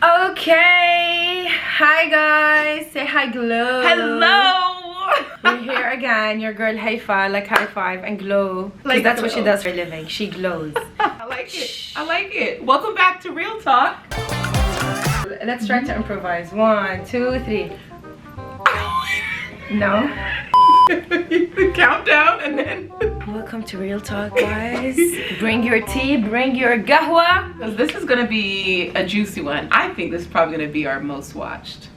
Okay, hi guys, say hi Glo. Hello. We're here again, your girl Haifa, like high five and glow. Like that's what she does for a living, she glows. I like it, I like it. Welcome back to Real Talk. Let's try to improvise. 1, 2, 3. No? Countdown and then Welcome to Real Talk, guys. Bring your tea, bring your qahwa. because this is gonna be a juicy one. I think this is probably gonna be our most watched.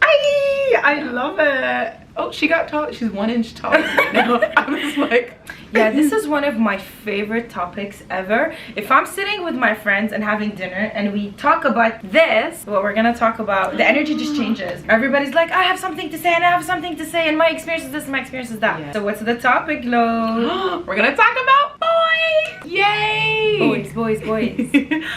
I love it. Oh, she got tall. She's 1 inch taller now. I was like, yeah, this is one of my favorite topics ever. If I'm sitting with my friends and having dinner and we talk about this, what we're gonna talk about, the energy just changes. Everybody's like, I have something to say and I have something to say and my experience is this and my experience is that. Yeah. So what's the topic, Glo? we're gonna talk about boys. Yay! Boys.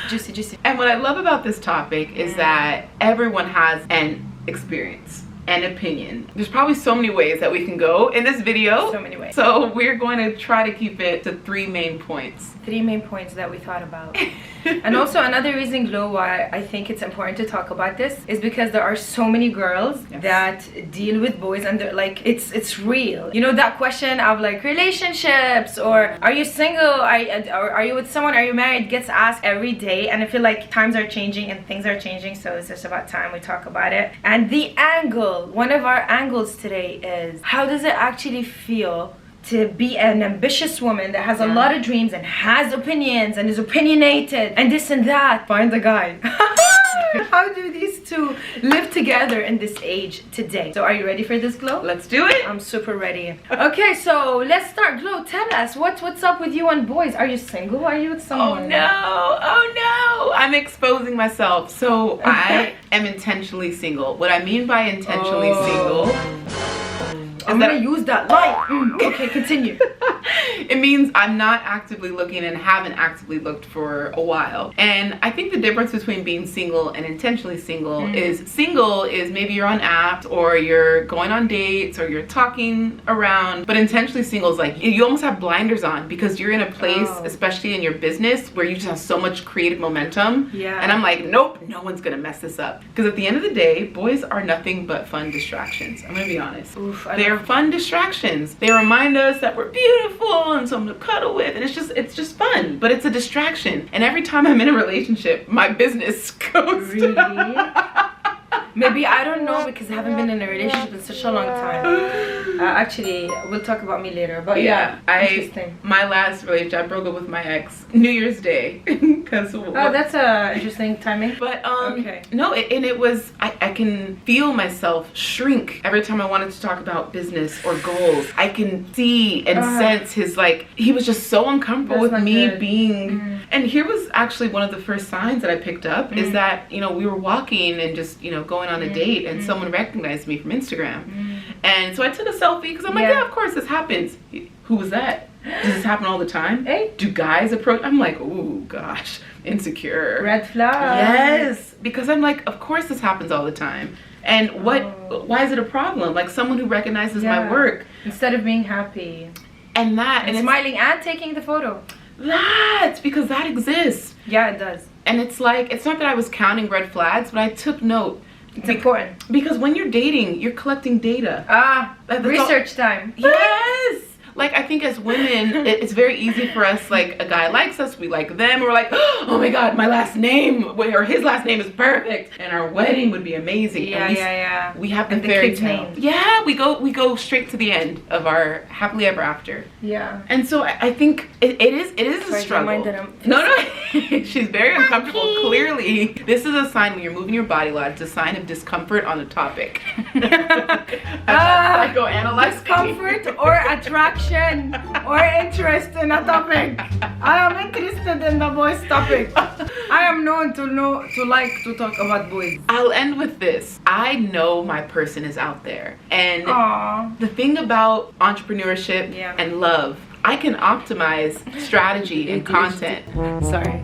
Juicy. And what I love about this topic is that everyone has an experience, an opinion. There's probably so many ways that we can go in this video. So many ways. So we're going to try to keep it to 3 main points. 3 main points that we thought about. And also another reason, Glo, why I think it's important to talk about this is because there are so many girls that deal with boys and they're like, it's real. You know that question of like relationships or are you single, are you with someone, are you married, gets asked every day. And I feel like times are changing and things are changing, so it's just about time we talk about it. And the angle, one of our angles today is, how does it actually feel to be an ambitious woman that has a lot of dreams and has opinions and is opinionated and this and that? Find a guy. How do these two live together in this age today? So are you ready for this, Glo? Let's do it. I'm super ready. Okay, so let's start. Glo, tell us what's up with you and boys. Are you single? Are you with someone? Oh no, I'm exposing myself. So I am intentionally single. What I mean by intentionally single, I'm gonna use that light. Okay, continue. It means I'm not actively looking and haven't actively looked for a while. And I think the difference between being single and intentionally single is maybe you're on apps or you're going on dates or you're talking around, but intentionally single is like you almost have blinders on because you're in a place, especially in your business, where you just have so much creative momentum. Yeah. And I'm like, nope, no one's gonna mess this up. Because at the end of the day, boys are nothing but fun distractions. I'm gonna be honest. Oof, they're fun distractions. They remind us that we're beautiful and someone to cuddle with, and it's just fun, but it's a distraction. And every time I'm in a relationship, my business goes really? Maybe, I don't know, because I haven't been in a relationship in such a long time. Actually, we'll talk about me later, but yeah, interesting. My last relationship, I broke up with my ex New Year's Day. Cause that's a interesting timing. But no, it was, I can feel myself shrink every time I wanted to talk about business or goals. I can see and sense his, like, he was just so uncomfortable with me being, and here was actually one of the first signs that I picked up is that, you know, we were walking and just, you know, going on a date and someone recognized me from Instagram. And so I took a selfie because I'm like, yeah, of course this happens. Who was that? Does this happen all the time? Hey. Do guys approach? I'm like, oh gosh, insecure. Red flag. Yes, because I'm like, of course this happens all the time. And why is it a problem? Like someone who recognizes my work. Instead of being happy. And smiling and taking the photo. That's because that exists. Yeah, it does. And it's like, it's not that I was counting red flags, but I took note. It's important. Because when you're dating, you're collecting data. Research time. Yes! Like, I think as women, it's very easy for us, like, a guy likes us, we like them, we're like, oh my god, my last name, or his last name is perfect, and our wedding would be amazing. Yeah. We have the fairy tale. Yeah, we go straight to the end of our happily ever after. Yeah. And so I think it is a struggle. No, she's very uncomfortable, clearly. This is a sign when you're moving your body a lot, it's a sign of discomfort on the topic. Psychoanalyze discomfort or attraction or interest in a topic. I am interested in the boys topic. I am known to like to talk about boys. I'll end with this. I know my person is out there. And the thing about entrepreneurship and love, I can optimize strategy and content. Sorry.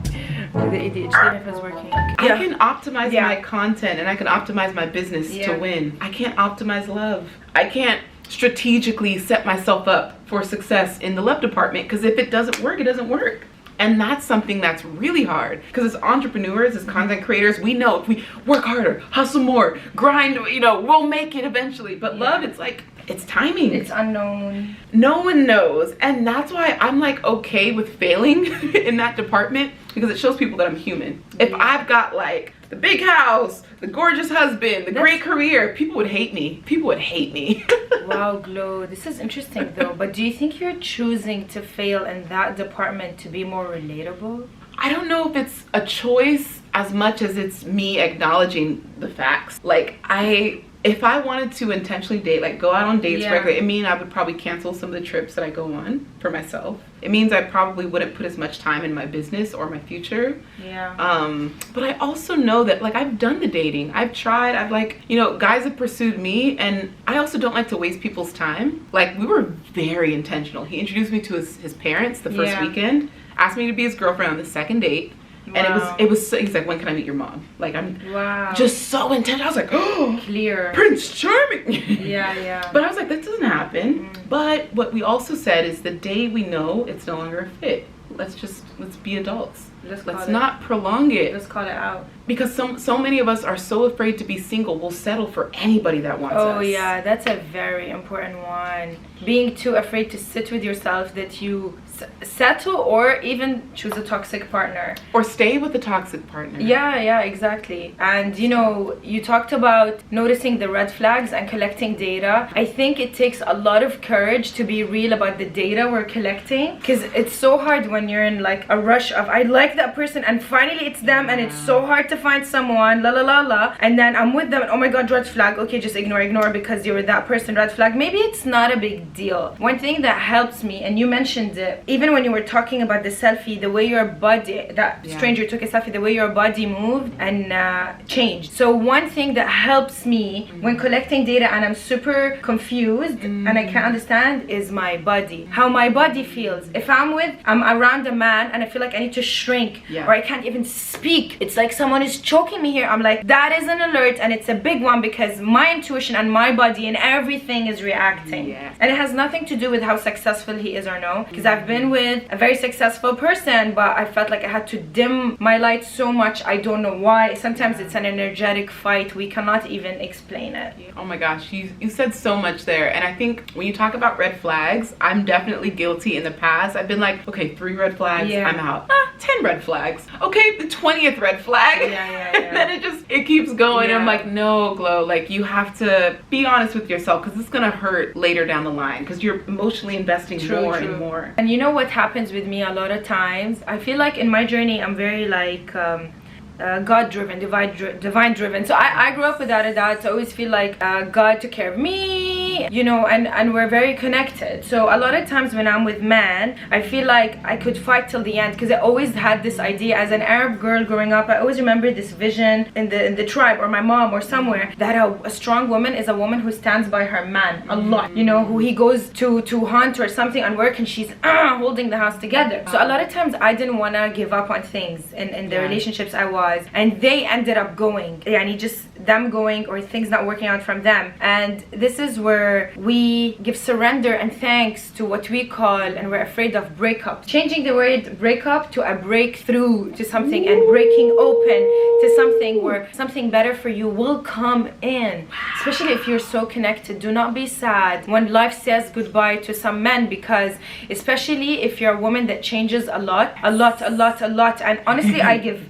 The ADHD is working. I can optimize my content and I can optimize my business to win. I can't optimize love. I can't strategically set myself up for success in the love department, because if it doesn't work, it doesn't work. And that's something that's really hard, because as entrepreneurs, as content creators, we know if we work harder, hustle more, grind, you know, we'll make it eventually. But love, it's like, it's timing. It's unknown. No one knows. And that's why I'm like okay with failing in that department, because it shows people that I'm human. If I've got like the big house, the gorgeous husband, the great career, people would hate me. People would hate me. Wow, Glo, this is interesting though. But do you think you're choosing to fail in that department to be more relatable? I don't know if it's a choice as much as it's me acknowledging the facts. Like if I wanted to intentionally date, like go out on dates regularly, it means I would probably cancel some of the trips that I go on for myself. It means I probably wouldn't put as much time in my business or my future. Yeah. But I also know that like I've done the dating. I've tried. I've like, you know, guys have pursued me, and I also don't like to waste people's time. Like we were very intentional. He introduced me to his parents the first weekend, asked me to be his girlfriend on the second date. Wow. And it was so, he's like, when can I meet your mom? Like I'm just so intense. I was like, oh, clear, Prince Charming. Yeah. But I was like, that doesn't happen. But what we also said is the day we know it's no longer a fit, let's be adults. Let's not prolong it. Let's call it out. Because so many of us are so afraid to be single, we'll settle for anybody that wants us. Oh yeah, that's a very important one. Being too afraid to sit with yourself that you settle or even choose a toxic partner. Or stay with a toxic partner. Yeah, exactly. And you know, you talked about noticing the red flags and collecting data. I think it takes a lot of courage to be real about the data we're collecting, because it's so hard when you're in like a rush of I like that person and finally it's them, and it's so hard to find someone, and then I'm with them and oh my god, red flag. Okay, just ignore because you're with that person, red flag. Maybe it's not a big deal. One thing that helps me, and you mentioned it even when you were talking about the selfie, the way your body, that stranger took a selfie, the way your body moved and changed. So one thing that helps me when collecting data and I'm super confused and I can't understand is my body, how my body feels. If I'm around a man and I feel like I need to shrink or I can't even speak, it's like someone is choking me here, I'm like, that is an alert, and it's a big one, because my intuition and my body and everything is reacting. And it has nothing to do with how successful he is or no, because I've been with a very successful person, but I felt like I had to dim my light so much. I don't know why. Sometimes it's an energetic fight. We cannot even explain it. Oh my gosh, you said so much there. And I think when you talk about red flags, I'm definitely guilty in the past. I've been like, okay, 3 red flags, I'm out. 10 red flags. Okay, the 20th red flag. And then it keeps going. I'm like, no, Glo, like you have to be honest with yourself, because it's gonna hurt later down the line, because you're emotionally investing more and more. And you know what happens with me a lot of times? I feel like in my journey I'm very like God-driven, divine-driven. So I grew up without a dad, so I always feel like God took care of me, you know, and we're very connected. So a lot of times when I'm with men, I feel like I could fight till the end, because I always had this idea as an Arab girl growing up. I always remember this vision in the tribe or my mom or somewhere, that a strong woman is a woman who stands by her man a lot, you know, who he goes to hunt or something and work, and she's holding the house together. So a lot of times I didn't want to give up on things in the relationships I was, and they ended up going, just them going or things not working out from them. And this is where we give surrender and thanks to what we call, and we're afraid of, breakup. Changing the word breakup to a breakthrough to something, and breaking open to something where something better for you will come in. Especially if you're so connected, do not be sad when life says goodbye to some men, because especially if you're a woman that changes a lot. And honestly, I give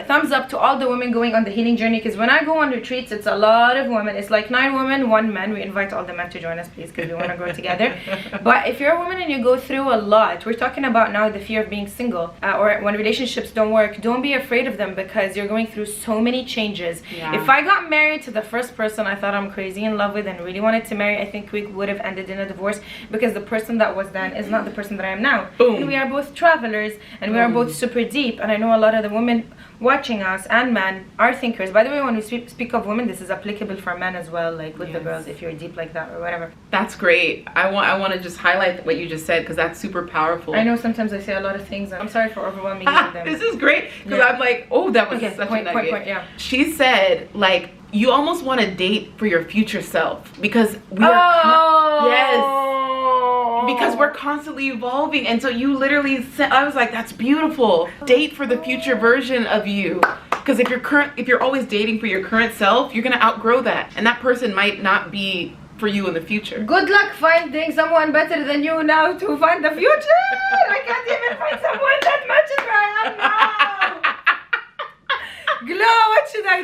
thumbs up to all the women going on the healing journey, because when I go on retreats, it's a lot of women. It's like 9 women, 1 man. We invite all the men to join us, please, because we want to grow together. But if you're a woman and you go through a lot, we're talking about now the fear of being single, or when relationships don't work, don't be afraid of them, because you're going through so many changes. If I got married to the first person I thought I'm crazy in love with and really wanted to marry, I think we would have ended in a divorce, because the person that was then is not the person that I am now. And we are both travelers, and we are both super deep, and I know a lot of the women watching us and men are thinkers. By the way, when we speak of women, this is applicable for men as well, like with the girls, if you're deep like that or whatever. That's great. I want to just highlight what you just said, because that's super powerful. I know sometimes I say a lot of things, and I'm sorry for overwhelming them. This is great, because I'm like, oh, that was such a nugget. She said, like, you almost want to date for your future self, because we are Because we're constantly evolving. And so you literally said, I was like, that's beautiful. Date for the future version of you. Because if you're always dating for your current self, you're gonna outgrow that. And that person might not be for you in the future. Good luck finding someone better than you now to find the future. I can't even find someone that matches where I am now. Glo, what should I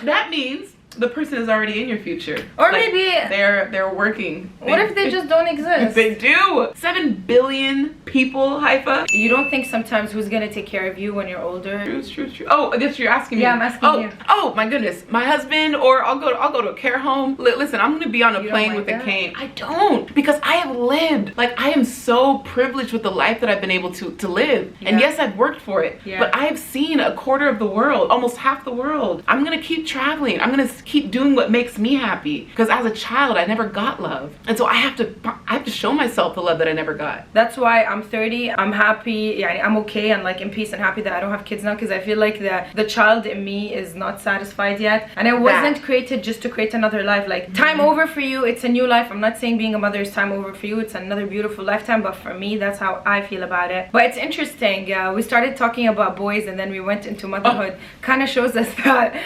do? That means the person is already in your future. Or like maybe they're working. What if they just don't exist? They do. 7 billion people, Haifa. You don't think sometimes who's gonna take care of you when you're older? True. Oh, I guess you're asking me. Yeah, I'm asking you. Oh my goodness, my husband, or I'll go to a care home. Listen, I'm gonna be on a plane with a cane. I don't, because I have lived. Like, I am so privileged with the life that I've been able to live. Yeah. And yes, I've worked for it. Yeah. But I have seen a quarter of the world, almost half the world. I'm gonna keep traveling. I'm gonna keep doing what makes me happy. Because as a child, I never got love, and so I have to show myself the love that I never got. That's why I'm 30. I'm happy. Yeah, I'm okay and like in peace and happy that I don't have kids now, because I feel like the child in me is not satisfied yet, and I wasn't created just to create another life. Like, time over for you, it's a new life. I'm not saying being a mother is time over for you, it's another beautiful lifetime, but for me, that's how I feel about it. But it's interesting. We started talking about boys and then we went into motherhood. Kind of shows us that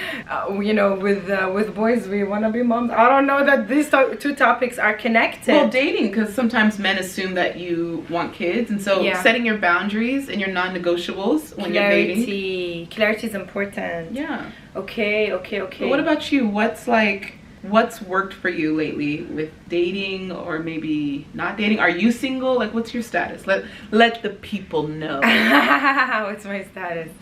you know, with boys we want to be moms. I don't know that these two topics are connected. Well, dating, because sometimes men assume that you want kids, and so setting your boundaries and your non-negotiables when you're dating. Clarity is important. Yeah. Okay. But what about you? What's worked for you lately with dating, or maybe not dating? Are you single? Like, what's your status? Let the people know. What's my status?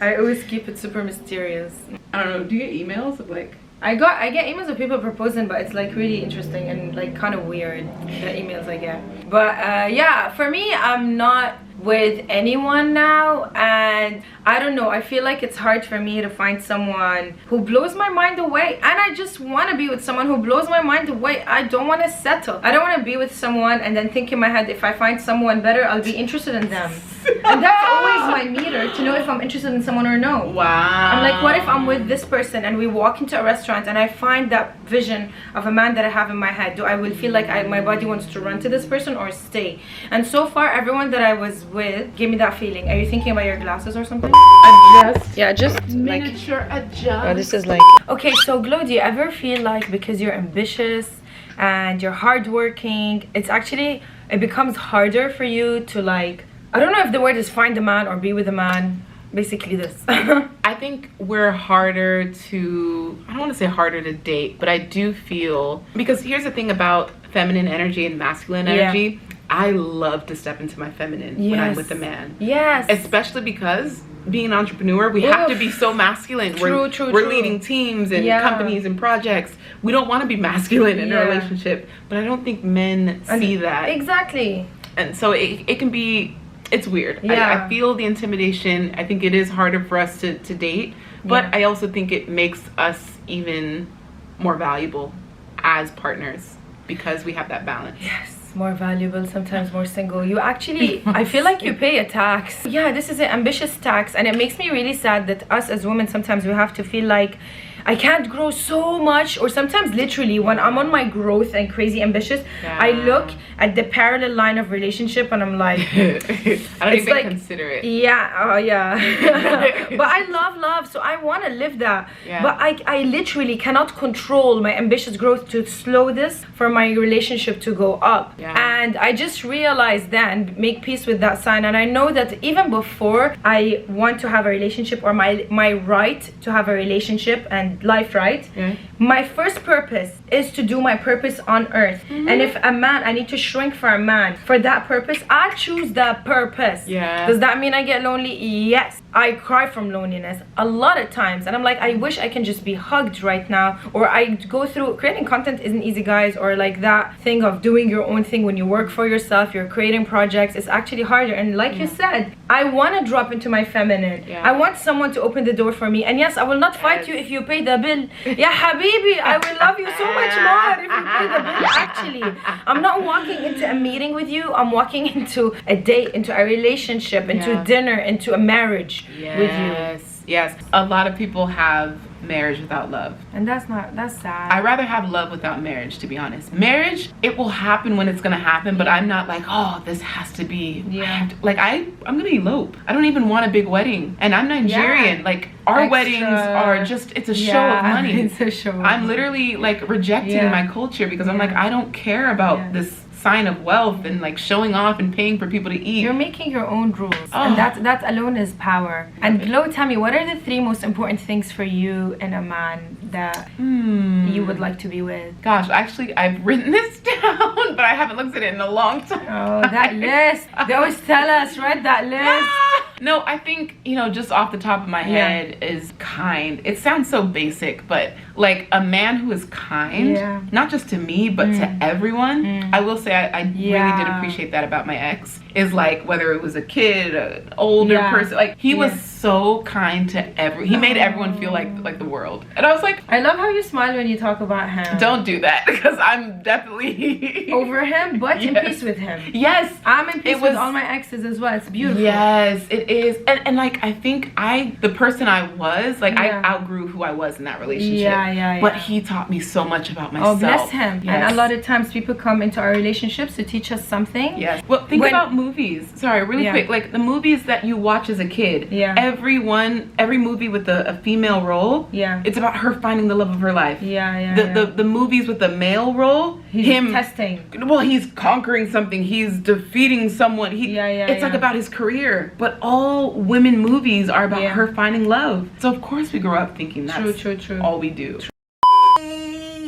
I always keep it super mysterious. I don't know. Do you get emails of like? I get emails of people proposing, but it's like really interesting and like kind of weird, the emails I get. But yeah, for me, I'm not with anyone now, and I don't know, I feel like it's hard for me to find someone who blows my mind away, and I just want to be with someone who blows my mind away. I don't want to settle. I don't want to be with someone and then think in my head, if I find someone better, I'll be interested in them. And that's always my meter to know if I'm interested in someone or no. Wow. I'm like, what if I'm with this person and we walk into a restaurant and I find that vision of a man that I have in my head? Do I will feel like my body wants to run to this person or stay? And so far, everyone that I was with gave me that feeling. Are you thinking about your glasses or something? Adjust. Yeah, just miniature like adjust. Oh, this is like okay. So Glo, do you ever feel like because you're ambitious and you're hardworking, it becomes harder for you to, like, I don't know if the word is find a man or be with a man. Basically this. I think we're harder to, I don't want to say harder to date, but I do feel, because here's the thing about feminine energy and masculine energy. I love to step into my feminine when I'm with a man. Yes. Especially because being an entrepreneur, we have to be so masculine. We're leading teams and companies and projects. We don't want to be masculine in a relationship, but I don't think men see that. Exactly. And so it can be, it's weird. I feel the intimidation. I think it is harder for us to date, but I also think it makes us even more valuable as partners because we have that balance. Yes. More valuable, sometimes more single. You actually, I feel like you pay a tax. Yeah, this is an ambitious tax, and it makes me really sad that us as women, sometimes we have to feel like I can't grow so much, or sometimes literally when I'm on my growth and crazy ambitious, I look at the parallel line of relationship and I'm like, I don't even like, consider it. But I love, so I want to live that. But I literally cannot control my ambitious growth to slow this for my relationship to go up. And I just realized then, make peace with that sign, and I know that even before I want to have a relationship, or my right to have a relationship and life right, my first purpose is to do my purpose on earth. And if a man, I need to shrink for a man for that purpose, I'll choose that purpose. Does that mean I get lonely? Yes. I cry from loneliness a lot of times, and I'm like, I wish I can just be hugged right now. Or I go through, creating content isn't easy, guys, or like that thing of doing your own thing when you work for yourself, you're creating projects, it's actually harder. And like you said, I want to drop into my feminine. I want someone to open the door for me, and yes, I will not fight you if you pay the bill. Ya habibi, I will love you so much more if you pay the bill. Actually, I'm not walking into a meeting with you, I'm walking into a date, into a relationship, into dinner, into a marriage with you. Yes. A lot of people have marriage without love. And that's sad. I'd rather have love without marriage, to be honest. Marriage, it will happen when it's gonna happen, but I'm not like, oh, this has to be. Yeah. I'm gonna elope. I don't even want a big wedding, and I'm Nigerian. Yeah. Like our Extra. weddings are just, it's a show of money. It's a show. I'm literally like rejecting my culture because I'm like, I don't care about this sign of wealth and like showing off and paying for people to eat. You're making your own rules, and that alone is power. And Glo, tell me, what are the 3 most important things for you in a man that you would like to be with? Gosh, actually, I've written this down, but I haven't looked at it in a long time. Oh, that list. They always tell us, right? That list. No, I think, just off the top of my head is kind. It sounds so basic, but like a man who is kind, not just to me, but to everyone. I will say I really did appreciate that about my ex. Is like, whether it was a kid, an older person, like he was so kind to he made everyone feel like the world. And I was like, I love how you smile when you talk about him. Don't do that, because I'm definitely over him, but in peace with him. Yes, I'm in peace with all my exes as well. It's beautiful. Yes, it is. And like, I think the person I was, like I outgrew who I was in that relationship. But he taught me so much about myself. Oh, bless him. Yes. And a lot of times people come into our relationships to teach us something. Yes. Well, think about movies. Sorry, really quick. Like the movies that you watch as a kid. Yeah. Every movie with a female role. Yeah. It's about her finding the love of her life. The movies with the male role. Him testing. Well, he's conquering something. He's defeating someone. It's like about his career. But all women movies are about her finding love. So of course we grow up thinking that's all we do.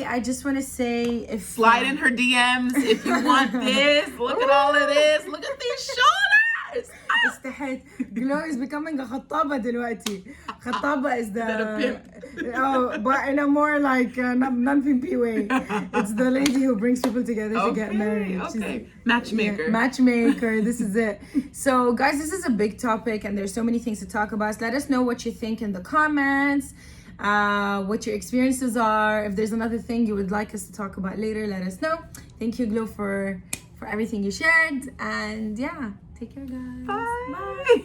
I just want to say, slide in her DMs if you want this. Look at all of this. Look at these shoulders. استحيت. Glo is becoming a خطابة دلوقتي. خطابة is but in a more like non-pimpy way. It's the lady who brings people together to get married. Okay. Matchmaker. Matchmaker. This is it. So guys, this is a big topic and there's so many things to talk about. So let us know what you think in the comments. What your experiences are. If there's another thing you would like us to talk about later, let us know. Thank you, Glo, for everything you shared. And take care, guys. Bye.